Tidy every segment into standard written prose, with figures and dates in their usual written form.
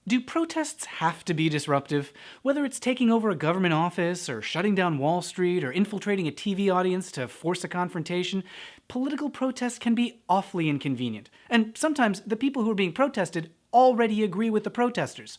Do protests have to be disruptive? Whether it's taking over a government office, or shutting down Wall Street, or infiltrating a TV audience to force a confrontation, political protests can be awfully inconvenient. And sometimes the people who are being protested already agree with the protesters.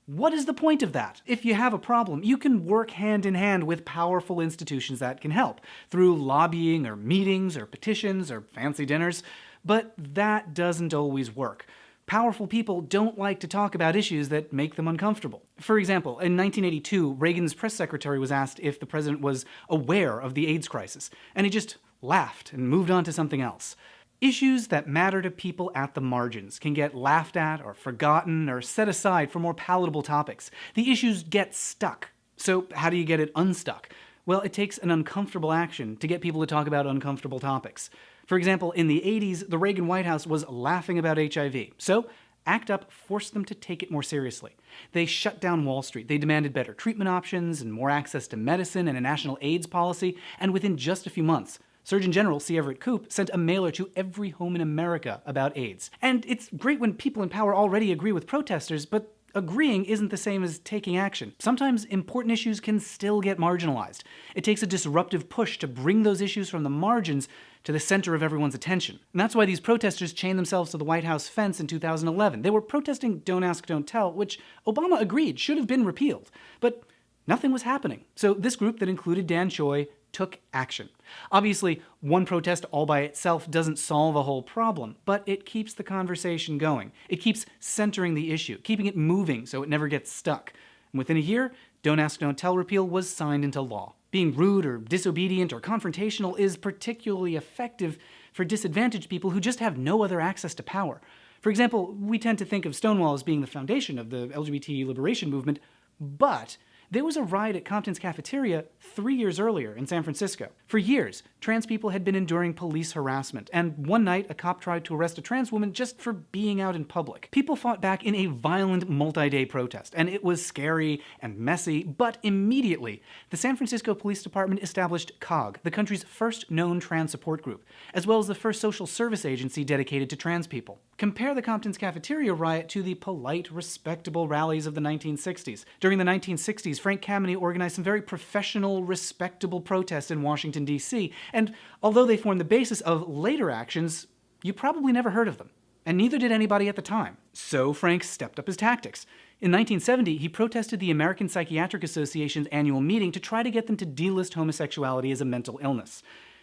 What is the point of that? If you have a problem, you can work hand in hand with powerful institutions that can help, through lobbying or meetings or petitions or fancy dinners. But that doesn't always work. Powerful people don't like to talk about issues that make them uncomfortable. For example, in 1982, Reagan's press secretary was asked if the president was aware of the AIDS crisis, and he just laughed and moved on to something else. Issues that matter to people at the margins can get laughed at or forgotten or set aside for more palatable topics. The issues get stuck. So how do you get it unstuck? Well, it takes an uncomfortable action to get people to talk about uncomfortable topics. For example, in the 80s, the Reagan White House was laughing about HIV. So ACT UP forced them to take it more seriously. They shut down Wall Street. They demanded better treatment options and more access to medicine and a national AIDS policy. And within just a few months, Surgeon General C. Everett Koop sent a mailer to every home in America about AIDS. And it's great when people in power already agree with protesters, but agreeing isn't the same as taking action. Sometimes important issues can still get marginalized. It takes a disruptive push to bring those issues from the margins to the center of everyone's attention. And that's why these protesters chained themselves to the White House fence in 2011. They were protesting Don't Ask, Don't Tell, which Obama agreed should have been repealed. But nothing was happening. So this group that included Dan Choi took action. Obviously, one protest all by itself doesn't solve a whole problem, but it keeps the conversation going. It keeps centering the issue, keeping it moving so it never gets stuck. And within a year, Don't Ask, Don't Tell repeal was signed into law. Being rude or disobedient or confrontational is particularly effective for disadvantaged people who just have no other access to power. For example, we tend to think of Stonewall as being the foundation of the LGBT liberation movement, but there was a riot at Compton's cafeteria 3 years earlier in San Francisco. For years, trans people had been enduring police harassment, and one night a cop tried to arrest a trans woman just for being out in public. People fought back in a violent multi-day protest, and it was scary and messy, but immediately, the San Francisco Police Department established COG, the country's first known trans support group, as well as the first social service agency dedicated to trans people. Compare the Compton's cafeteria riot to the polite, respectable rallies of the 1960s. During the 1960s, Frank Kameny organized some very professional, respectable protests in Washington, D.C., and although they formed the basis of later actions, you probably never heard of them. And neither did anybody at the time. So Frank stepped up his tactics. In 1970, he protested the American Psychiatric Association's annual meeting to try to get them to delist homosexuality as a mental illness.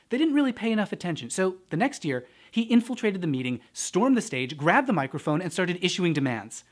They didn't really pay enough attention, so the next year, he infiltrated the meeting, stormed the stage, grabbed the microphone, and started issuing demands.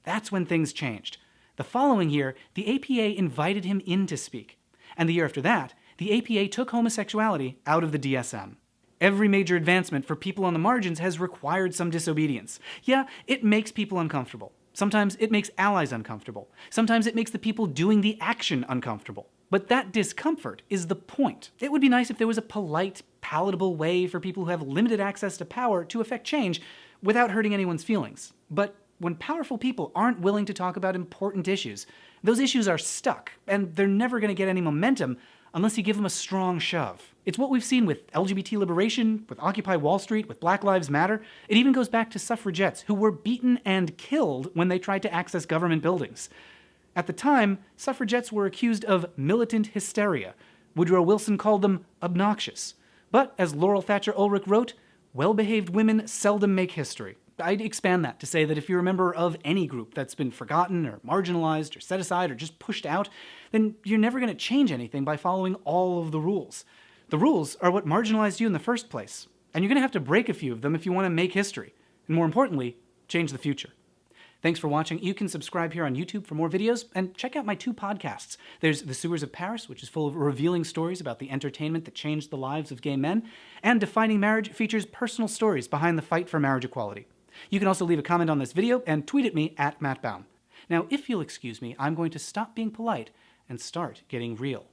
That's when things changed. The following year, the APA invited him in to speak. And the year after that, the APA took homosexuality out of the DSM. Every major advancement for people on the margins has required some disobedience. Yeah, it makes people uncomfortable. Sometimes it makes allies uncomfortable. Sometimes it makes the people doing the action uncomfortable. But that discomfort is the point. It would be nice if there was a polite, palatable way for people who have limited access to power to affect change without hurting anyone's feelings. But when powerful people aren't willing to talk about important issues, those issues are stuck, and they're never going to get any momentum unless you give them a strong shove. It's what we've seen with LGBT liberation, with Occupy Wall Street, with Black Lives Matter. It even goes back to suffragettes who were beaten and killed when they tried to access government buildings. At the time, suffragettes were accused of militant hysteria. Woodrow Wilson called them obnoxious. But, as Laurel Thatcher Ulrich wrote, well-behaved women seldom make history. I'd expand that to say that if you're a member of any group that's been forgotten or marginalized or set aside or just pushed out, then you're never going to change anything by following all of the rules. The rules are what marginalized you in the first place, and you're going to have to break a few of them if you want to make history, and more importantly, change the future. Thanks for watching. You can subscribe here on YouTube for more videos, and check out my 2 podcasts. There's The Sewers of Paris, which is full of revealing stories about the entertainment that changed the lives of gay men, and Defining Marriage features personal stories behind the fight for marriage equality. You can also leave a comment on this video and tweet at me at Matt Baum. Now, if you'll excuse me, I'm going to stop being polite and start getting real.